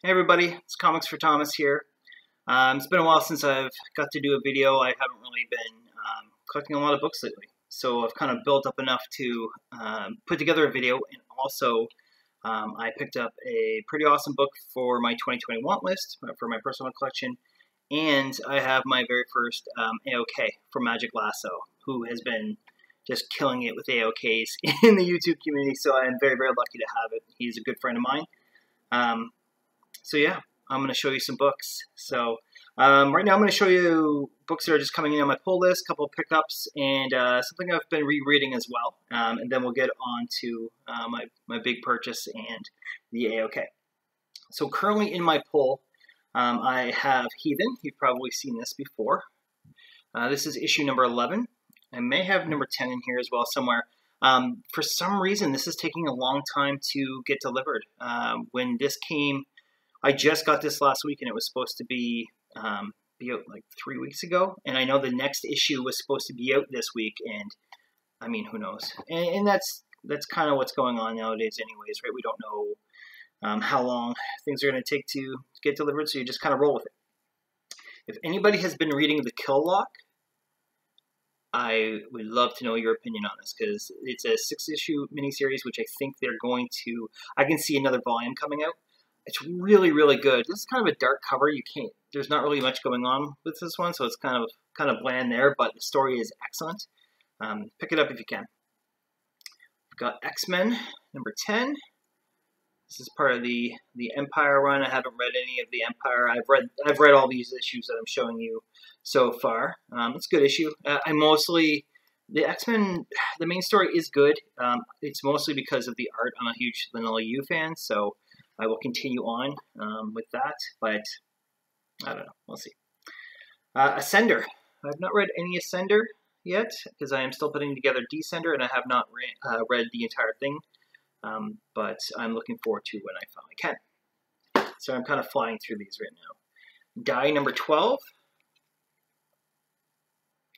Hey everybody, it's Comics for Thomas here. It's been a while since I've got to do a video. I haven't really been collecting a lot of books lately. So I've kind of built up enough to put together a video, and also I picked up a pretty awesome book for my 2020 want list for my personal collection. And I have my very first AOK from Magic Lasso, who has been just killing it with AOKs in the YouTube community. So I'm very, very lucky to have it. He's a good friend of mine. So yeah, I'm going to show you some books. So right now I'm going to show you books that are just coming in on my pull list, a couple of pickups, and something I've been rereading as well. And then we'll get on to my big purchase and the AOK. So currently in my pull, I have Heathen. You've probably seen this before. This is issue number 11. I may have number 10 in here as well somewhere. For some reason, this is taking a long time to get delivered. When this came, I just got this last week, and it was supposed to be out like 3 weeks ago. And I know the next issue was supposed to be out this week, and I mean, who knows? And that's kind of what's going on nowadays anyways, right? We don't know how long things are going to take to get delivered, so you just kind of roll with it. If anybody has been reading The Kill Lock, I would love to know your opinion on this, because it's a 6-issue miniseries, which I think they're going to, I can see another volume coming out. It's really, really good. This is kind of a dark cover. There's not really much going on with this one, so it's kind of bland there, but the story is excellent. Pick it up if you can. We've got X-Men, number 10. This is part of the Empire run. I haven't read any of the Empire. I've read all these issues that I'm showing you so far. It's a good issue. The X-Men, the main story is good. It's mostly because of the art. I'm a huge Vanilla U fan, so I will continue on with that, but I don't know. We'll see. Ascender. I've not read any Ascender yet, because I am still putting together Descender, and I have not read the entire thing. But I'm looking forward to when I finally can. So I'm kind of flying through these right now. Die number 12.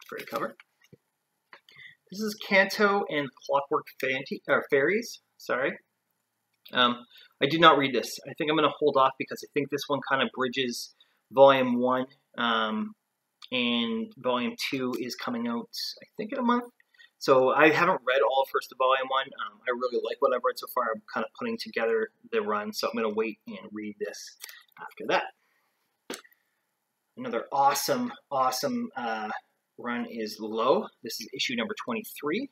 Great cover. This is Kanto and Clockwork Fairies. Sorry. I did not read this. I think I'm going to hold off, because I think this one kind of bridges Volume 1, and Volume 2 is coming out, I think, in a month. So I haven't read all first of Volume 1. I really like what I've read so far. I'm kind of putting together the run, so I'm going to wait and read this after that. Another awesome run is Low. This is issue number 23.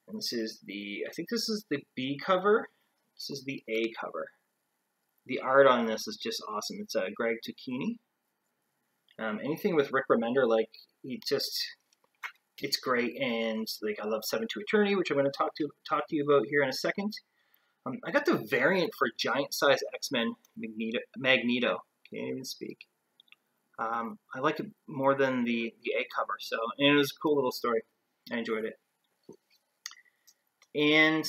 And this is I think this is the B cover. This is the A cover. The art on this is just awesome. It's Greg Tucchini. Anything with Rick Remender, like, it's great. And like, I love 7 to Eternity, which I'm going to talk to you about here in a second. I got the variant for giant size X-Men Magneto. Can't even speak. I like it more than the A cover. So, and it was a cool little story. I enjoyed it. And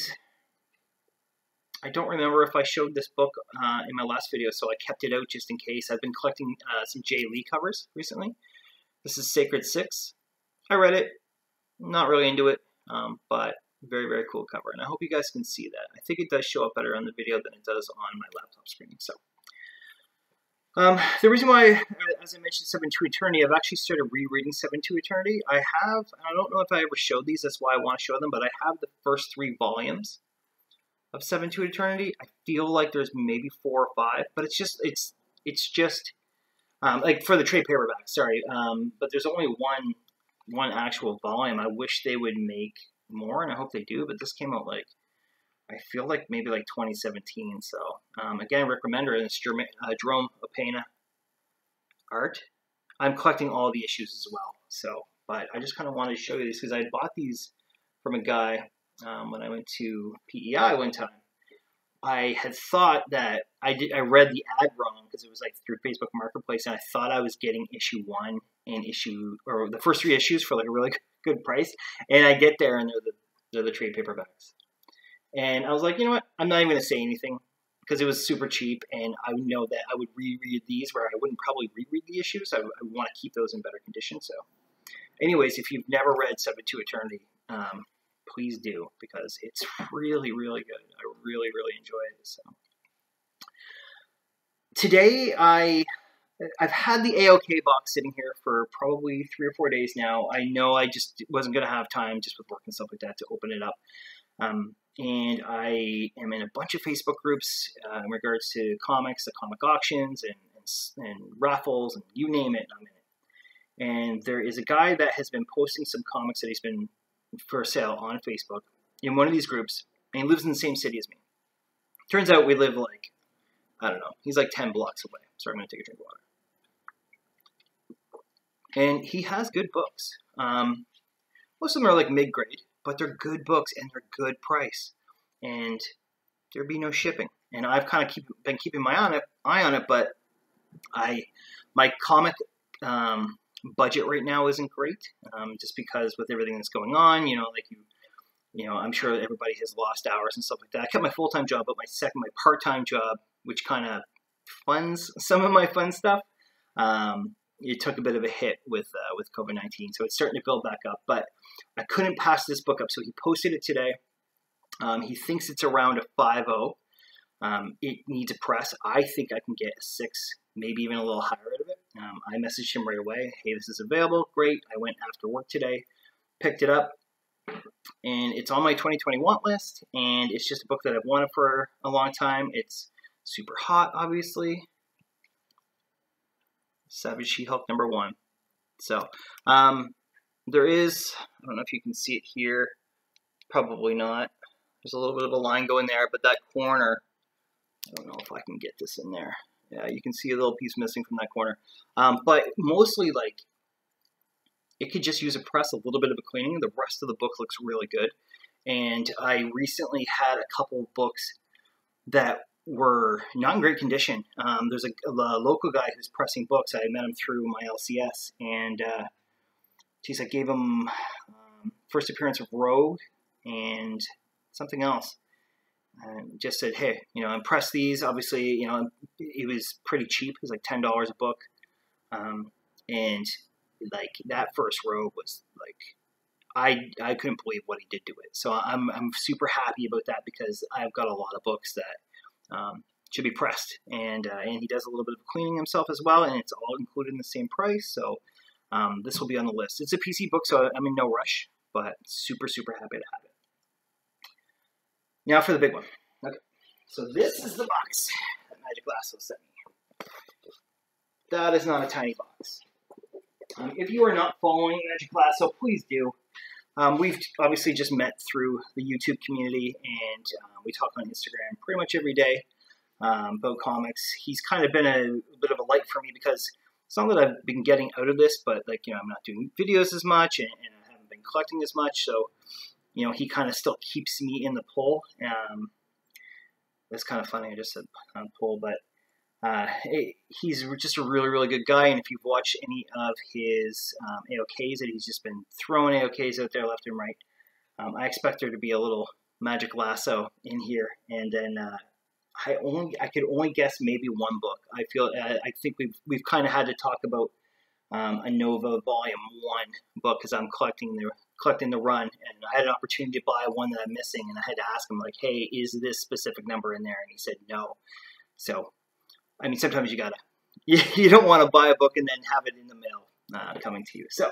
I don't remember if I showed this book in my last video, so I kept it out just in case. I've been collecting some Jay Lee covers recently. This is Sacred 6. I read it. Not really into it, but very, very cool cover. And I hope you guys can see that. I think it does show up better on the video than it does on my laptop screen. So the reason why, as I mentioned, 7 to Eternity, I've actually started rereading 7 to Eternity. I don't know if I ever showed these, that's why I want to show them, but I have the first 3 volumes of 7 to Eternity. I feel like there's maybe 4 or 5, but it's just like for the trade paperback, sorry. But there's only one actual volume. I wish they would make more, and I hope they do, but this came out like, I feel like maybe like 2017. So again, Rick Remender and Jerome Opena art. I'm collecting all the issues as well. So, but I just kind of wanted to show you these, because I bought these from a guy when I went to PEI one time. I had thought that I read the ad wrong, because it was like through Facebook Marketplace, and I thought I was getting issue 1 and the first 3 issues for like a really good price. And I get there, and they're the trade paperbacks. And I was like, you know what? I'm not even going to say anything, because it was super cheap, and I know that I would reread these, where I wouldn't probably reread the issues. I want to keep those in better condition. So anyways, if you've never read 7 to Eternity, please do, because it's really, really good. I really, really enjoy it. So Today I've had the AOK box sitting here for probably 3 or 4 days now. I know I just wasn't going to have time, just with work and stuff like that, to open it up. And I am in a bunch of Facebook groups in regards to comics, the comic auctions, and raffles, and you name it, I'm in it. And there is a guy that has been posting some comics that he's been for sale on Facebook in one of these groups, and he lives in the same city as me. Turns out we live like, I don't know, he's like 10 blocks away. So I'm going to take a drink of water. And he has good books. Most of them are like mid-grade, but they're good books and they're good price. And there'd be no shipping. And I've kind of been keeping my eye on it, but my comic budget right now isn't great, just because with everything that's going on, I'm sure everybody has lost hours and stuff like that. I kept my full-time job, but my part-time job, which kind of funds some of my fun stuff, it took a bit of a hit with COVID-19, so it's starting to build back up. But I couldn't pass this book up, so he posted it today. He thinks it's around a 5.0. It needs a press. I think I can get a 6, maybe even a little higher out of it. I messaged him right away. Hey, this is available. Great. I went after work today, picked it up, and it's on my 2020 want list. And it's just a book that I've wanted for a long time. It's super hot, obviously. Savage She-Hulk #1. So there is, I don't know if you can see it here. Probably not. There's a little bit of a line going there, but that corner, I don't know if I can get this in there. Yeah, you can see a little piece missing from that corner. But mostly, like, it could just use a press, a little bit of a cleaning. The rest of the book looks really good. And I recently had a couple of books that were not in great condition. There's a local guy who's pressing books. I met him through my LCS, and I gave him first appearance of Rogue and something else. And just said, hey, impress these. Obviously, it was pretty cheap. It was like $10 a book. And like that first Rogue was like, I couldn't believe what he did to it. So I'm super happy about that, because I've got a lot of books that should be pressed. And he does a little bit of cleaning himself as well, and it's all included in the same price. So this will be on the list. It's a PC book, so I'm in no rush, but super, super happy to have it. Now for the big one. Okay, so this is the box that Magic Lasso sent me. That is not a tiny box. If you are not following Magic Lasso, please do. We've obviously just met through the YouTube community, and we talk on Instagram pretty much every day about comics. He's kind of been a bit of a light for me, because it's not that I've been getting out of this, but I'm not doing videos as much, and I haven't been collecting as much, so he kind of still keeps me in the poll. That's kind of funny. I just said poll, but he's just a really, really good guy. And if you've watched any of his AOKs, that he's just been throwing AOKs out there left and right. I expect there to be a little Magic Lasso in here, and then I could only guess maybe one book. I think we've kind of had to talk about a Nova Volume 1 book, because I'm collecting the run, and I had an opportunity to buy one that I'm missing, and I had to ask him, like, hey, is this specific number in there? And he said no. So, I mean, sometimes you don't want to buy a book and then have it in the mail coming to you. So,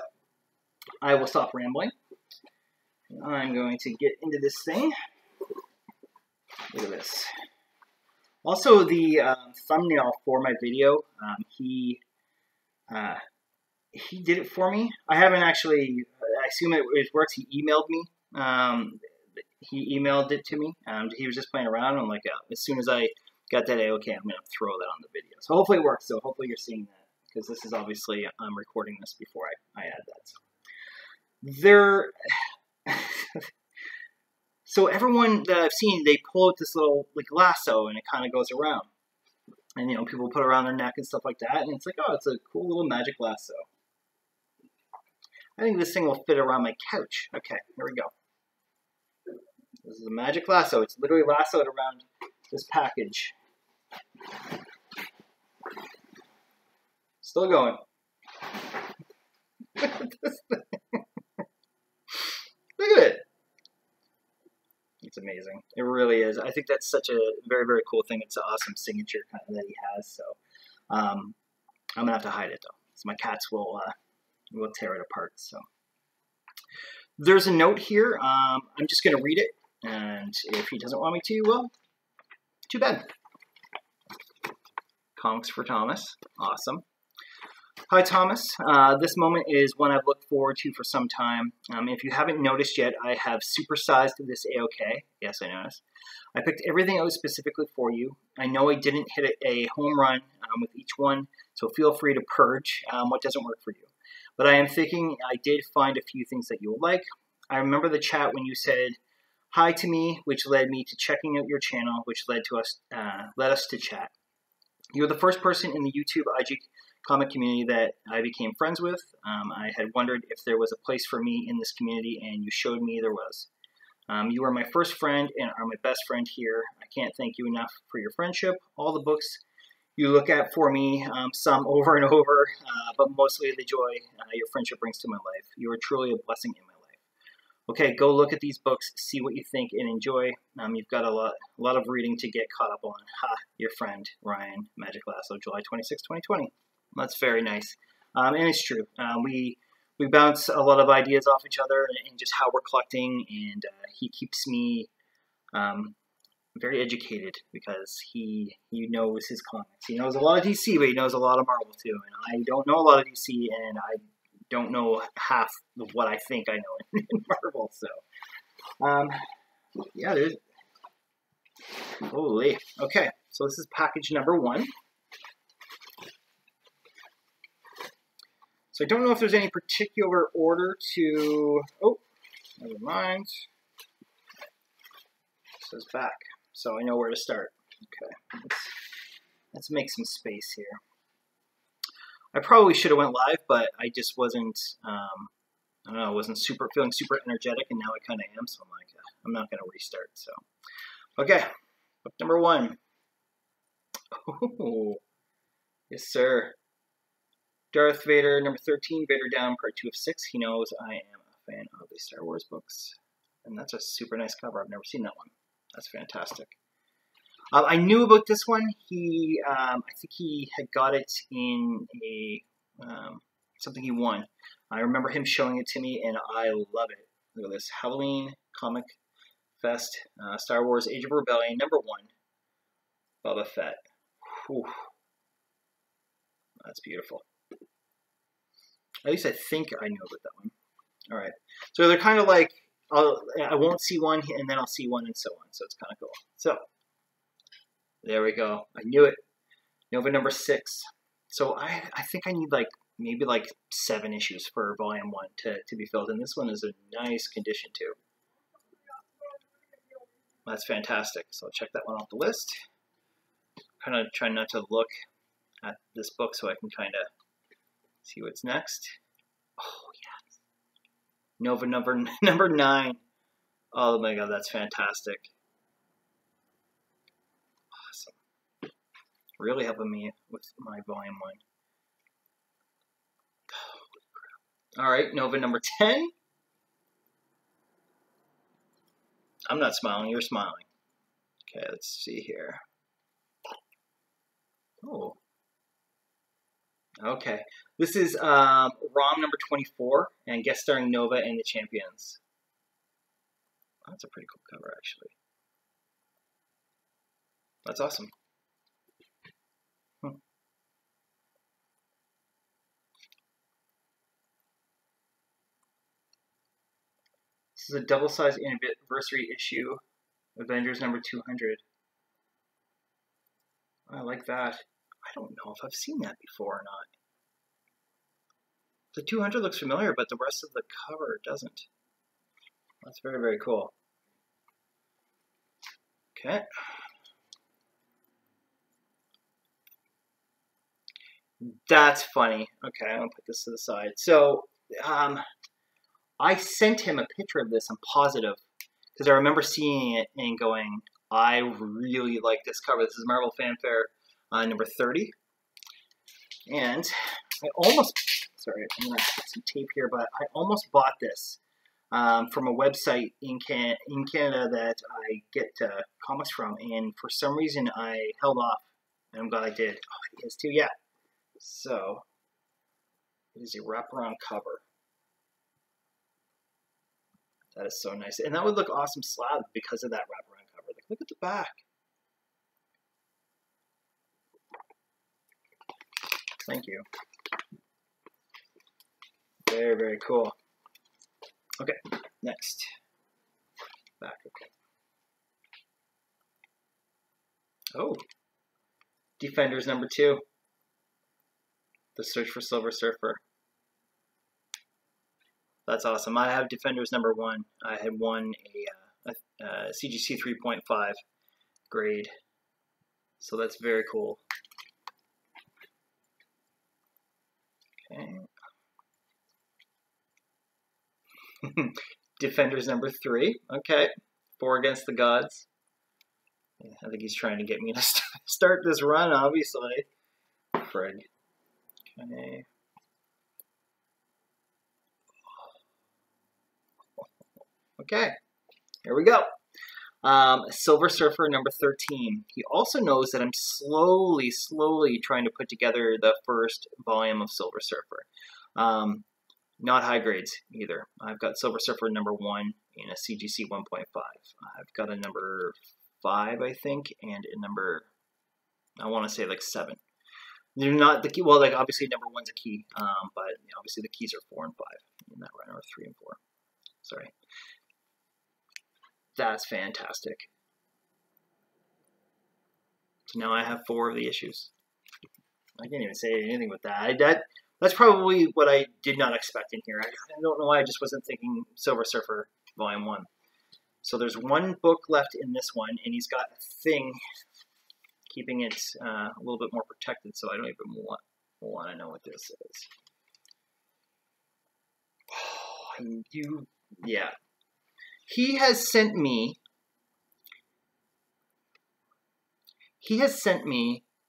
I will stop rambling. I'm going to get into this thing. Look at this. Also, the thumbnail for my video, he did it for me. I haven't actually, I assume it works. He emailed me. He emailed it to me. He was just playing around. I'm like, as soon as I got that AOK, I'm going to throw that on the video. So hopefully it works. So hopefully you're seeing that, because this is obviously, I'm recording this before I add that. So everyone that I've seen, they pull out this little lasso, and it kind of goes around. And, people put it around their neck and stuff like that. And it's like, oh, it's a cool little Magic Lasso. I think this thing will fit around my couch. Okay, here we go. This is a Magic Lasso. It's literally lassoed around this package. Still going. Look at this thing. Look at it. It's amazing. It really is. I think that's such a very, very cool thing. It's an awesome signature kind of that he has. So I'm gonna have to hide it though, so my cats will tear it apart. So there's a note here. I'm just gonna read it, and if he doesn't want me to, well, too bad. Comics for Thomas. Awesome. Hi, Thomas. This moment is one I've looked forward to for some time. If you haven't noticed yet, I have supersized this AOK. Yes, I noticed. I picked everything out specifically for you. I know I didn't hit a home run with each one, so feel free to purge what doesn't work for you. But I am thinking I did find a few things that you will like. I remember the chat when you said hi to me, which led me to checking out your channel, which led us to chat. You were the first person in the YouTube IG comic community that I became friends with. I had wondered if there was a place for me in this community, and you showed me there was. You were my first friend and are my best friend here. I can't thank you enough for your friendship. All the books you look at for me, some over and over, but mostly the joy your friendship brings to my life. You are truly a blessing in my life. Okay, go look at these books, see what you think, and enjoy. You've got a lot of reading to get caught up on. Ha, your friend, Ryan, Magic Lasso, July 26, 2020. That's very nice. And it's true. We bounce a lot of ideas off each other and just how we're collecting, and he keeps me very educated because he knows his comics. He knows a lot of DC, but he knows a lot of Marvel too. And I don't know a lot of DC, and I don't know half of what I think I know in Marvel. So, yeah, there's... Holy. Okay, so this is package number 1. So I don't know if there's any particular order to... Oh, never mind. It says back, so I know where to start. Okay, let's make some space here. I probably should have went live, but I just wasn't, I don't know, I wasn't feeling super energetic, and now I kind of am, so I'm like, I'm not going to restart, so. Okay, book number 1. Oh, yes, sir. Darth Vader, number 13, Vader Down, part 2 of 6. He knows I am a fan of the Star Wars books. And that's a super nice cover. I've never seen that one. That's fantastic. I knew about this one. I think he had got it in a something he won. I remember him showing it to me, and I love it. Look at this. Halloween Comic Fest, Star Wars Age of Rebellion, number 1. Boba Fett. Whew. That's beautiful. At least I think I know about that one. All right. So they're kind of like, I won't see one, and then I'll see one, and so on. So it's kind of cool. So there we go. I knew it. Nova number 6. So I think I need maybe 7 issues for volume 1 to be filled. And this one is in nice condition too. That's fantastic. So I'll check that one off the list. Kind of try not to look at this book so I can kind of see what's next. Oh, yes. Nova number 9. Oh my god, that's fantastic. Awesome. Really helping me with my volume 1. Holy crap. Alright, Nova number 10. I'm not smiling, you're smiling. Okay, let's see here. Oh. Okay. This is ROM number 24, and guest starring Nova and the Champions. Oh, that's a pretty cool cover, actually. That's awesome. This is a double-sized anniversary issue, Avengers number 200. I like that. I don't know if I've seen that before or not. The 200 looks familiar, but the rest of the cover doesn't. That's very, very cool. Okay. That's funny. Okay, I'm going to put this to the side. So, I sent him a picture of this. I'm positive. Because I remember seeing it and going, I really like this cover. This is Marvel Fanfare number 30. And I almost, sorry, I'm going to put some tape here, but I almost bought this from a website in Canada that I get comics from, and for some reason I held off, and I'm glad I did. Oh, it is too, yeah. So it is a wraparound cover. That is so nice, and that would look awesome slab because of that wraparound cover. Like, look at the back. Thank you. Very, very cool. Okay, next. Back, okay. Oh, Defenders number 2. The Search for Silver Surfer. That's awesome. I have Defenders number 1. I had won a CGC 3.5 grade. So that's very cool. Okay. Defenders number 3. Okay. 4 Against the Gods. Yeah, I think he's trying to get me to start this run, obviously. Frig. Okay. Okay. Here we go. Silver Surfer number 13. He also knows that I'm slowly trying to put together the first volume of Silver Surfer. Not high grades either. I've got Silver Surfer number 1 in a CGC 1.5. I've got a number 5, I think, and a number, I want to say like 7. They're not the key. Well, like obviously number 1's a key, but obviously the keys are 4 and 5 in that run, or 3 and 4. Sorry. That's fantastic. So now I have 4 of the issues. I can't even say anything with that. That's probably what I did not expect in here. I don't know why I just wasn't thinking Silver Surfer Volume 1. So there's 1 book left in this one, and he's got a thing keeping it a little bit more protected, so I don't even want to know what this is. Oh, yeah. He has sent me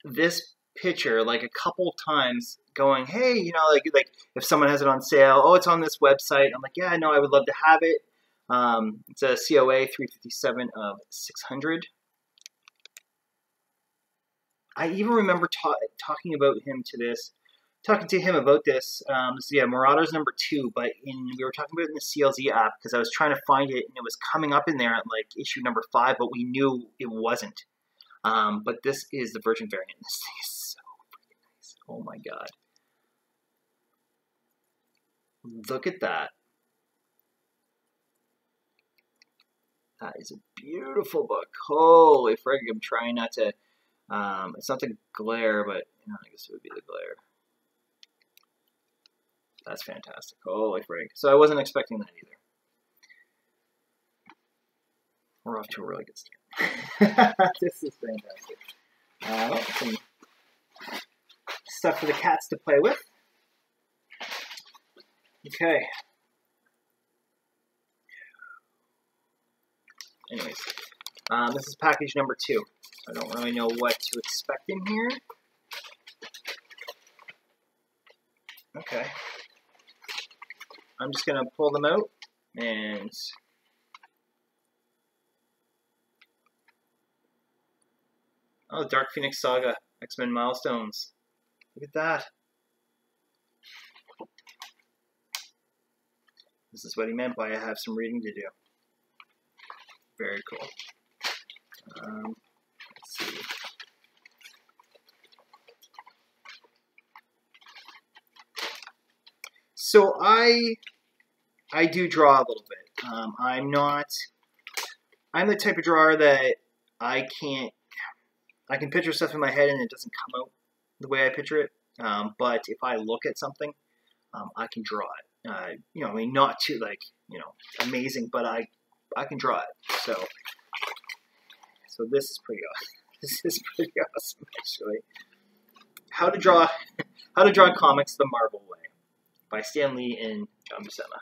this picture like a couple times going, hey, like if someone has it on sale, oh, it's on this website. I'm like, yeah, no, I would love to have it. It's a COA 357 of 600. I even remember talking to him about this. Yeah, Marauders number 2, but we were talking about it in the CLZ app because I was trying to find it and it was coming up in there at like issue number 5, but we knew it wasn't. But this is the Virgin variant. This thing is so freaking nice. Oh my god. Look at that. That is a beautiful book. Holy frig, I'm trying not to, it's not the glare, but I guess it would be the glare. That's fantastic. Holy frig. So I wasn't expecting that either. We're off to a really good start. This is fantastic. Some stuff for the cats to play with. Okay. Anyways, this is package number 2. I don't really know what to expect in here. Okay. I'm just going to pull them out and oh, Dark Phoenix Saga, X-Men Milestones. Look at that. This is what he meant by I have some reading to do. Very cool. Let's see. So I do draw a little bit. I'm the type of drawer that I can picture stuff in my head and it doesn't come out the way I picture it. But if I look at something, I can draw it. I mean, not too amazing, but I can draw it. So this is pretty awesome. This is pretty awesome, actually. How to draw comics the Marvel way by Stan Lee and John Buscema.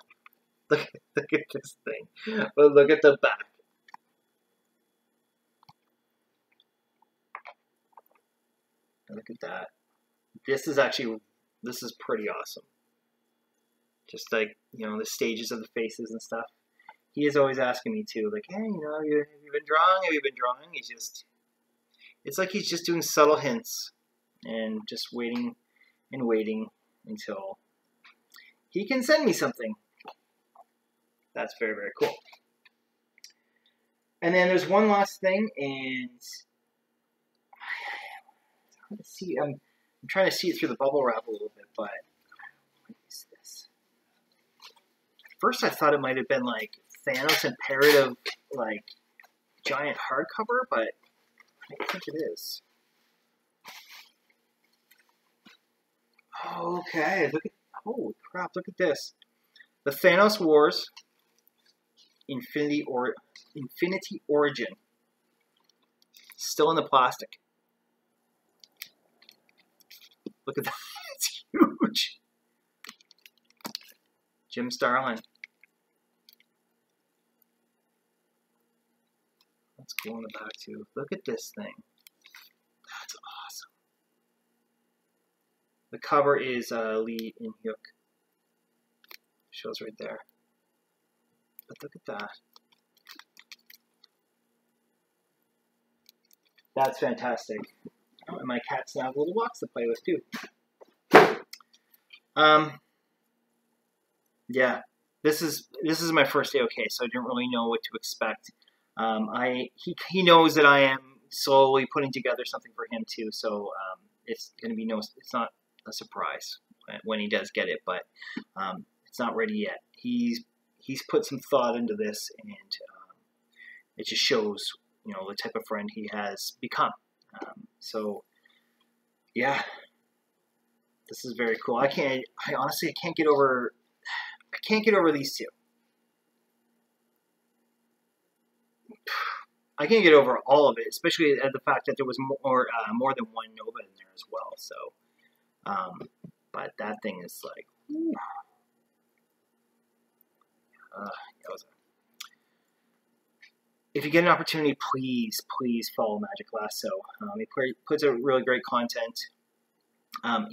Look at this thing. But look at the back. Look at that. This is pretty awesome. just like, you know, the stages of the faces and stuff. He is always asking me too, like, hey, you know, have you been drawing? Have you been drawing? He's just, it's like he's just doing subtle hints and just waiting and waiting until he can send me something. That's very, very cool. And then there's one last thing, and it's hard to see. I'm trying to see it through the bubble wrap a little bit, but what is this? At first I thought it might have been like Thanos Imperative, like giant hardcover, but I don't think it is. Okay, look at, holy crap, look at this. The Thanos Wars Infinity Origin. Still in the plastic. Look at that, it's huge. Jim Starlin. Let's go on the back too. Look at this thing. That's awesome. The cover is Lee In-hyuk. Shows right there. But look at that. That's fantastic. Oh, and my cats now have little blocks to play with too. Yeah, this is my first AOK, so I didn't really know what to expect. He knows that I am slowly putting together something for him too, so it's gonna be it's not a surprise when he does get it, but it's not ready yet. He's put some thought into this, and it just shows, you know, the type of friend he has become. So yeah, this is very cool. I honestly can't get over these two. I can't get over all of it, especially at the fact that there was more than one Nova in there as well. So, but that thing is like, if you get an opportunity, please follow Magic Lasso. He puts out really great content. I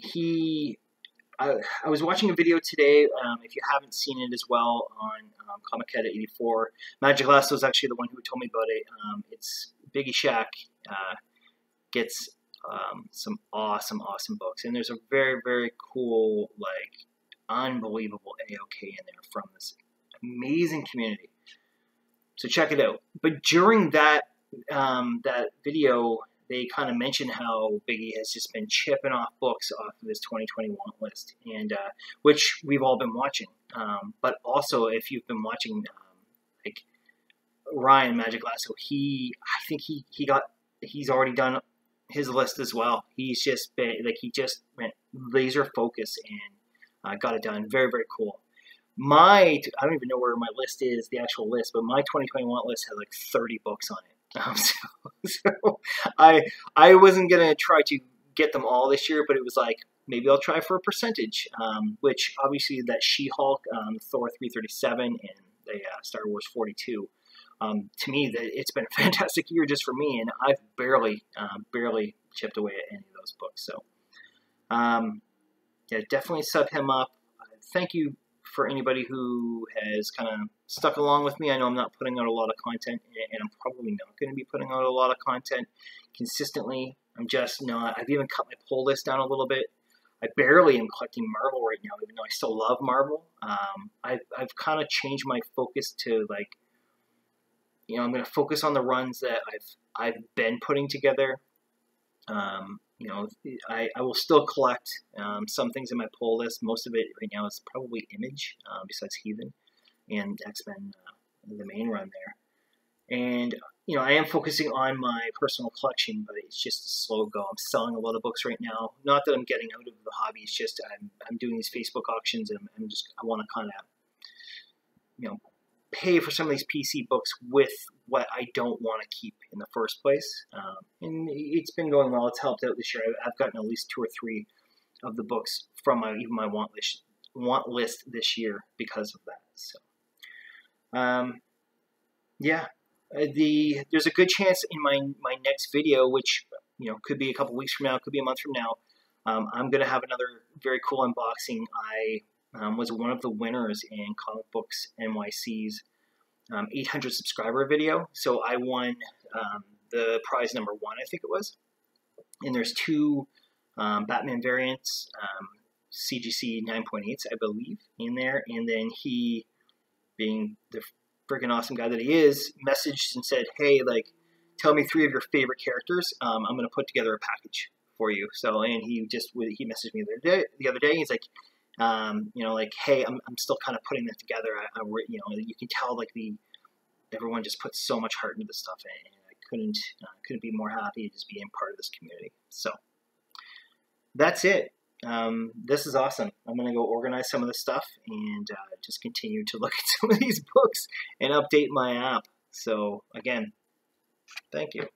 was watching a video today, if you haven't seen it as well, on Comic Head 84. Magic Lasso is actually the one who told me about it. It's Biggie Shack gets some awesome books. And there's a very, very cool, like, unbelievable AOK in there from this amazing community. So check it out. But during that video, they kind of mentioned how Biggie has just been chipping off books off of his 2021 list, and which we've all been watching. But also, if you've been watching, like Ryan Magic Lasso, I think he's already done his list as well. He's just been like, he just went laser focus and got it done. Very, very cool. I don't even know where my list is, the actual list, but my 2021 list had like 30 books on it. So I wasn't going to try to get them all this year, but it was like, maybe I'll try for a percentage, which obviously that She-Hulk, Thor 337, and the Star Wars 42. To me, it's been a fantastic year just for me, and I've barely chipped away at any of those books. So, yeah, definitely sub him up. Thank you for anybody who has kind of stuck along with me. I know I'm not putting out a lot of content, and I'm probably not going to be putting out a lot of content consistently. I'm just not. I've even cut my pull list down a little bit. I barely am collecting Marvel right now, even though I still love Marvel. I've kind of changed my focus to, like, you know, I'm going to focus on the runs that I've been putting together. You know, I will still collect some things in my pull list. Most of it right now is probably Image, besides Heathen and X-Men, the main run there. And, you know, I am focusing on my personal collection, but it's just a slow go. I'm selling a lot of books right now. Not that I'm getting out of the hobby. It's just I'm doing these Facebook auctions, and I want to kind of, you know, pay for some of these PC books with what I don't want to keep in the first place. And it's been going well. It's helped out this year. I've gotten at least 2 or 3 of the books from even my want list this year because of that. So, yeah, there's a good chance in my next video, which, you know, could be a couple weeks from now, could be a month from now, I'm going to have another very cool unboxing. was one of the winners in Comic Books NYC's 800 subscriber video. So I won the prize number 1, I think it was. And there's 2 Batman variants, CGC 9.8s, I believe, in there. And then he, being the freaking awesome guy that he is, messaged and said, hey, like, tell me 3 of your favorite characters. I'm going to put together a package for you. So, and he messaged me the other day. He's like, you know, like, hey, I'm still kind of putting that together. You know, you can tell like everyone just puts so much heart into this stuff, and I couldn't be more happy to just be in part of this community. So that's it. This is awesome. I'm going to go organize some of this stuff and just continue to look at some of these books and update my app. So again, thank you.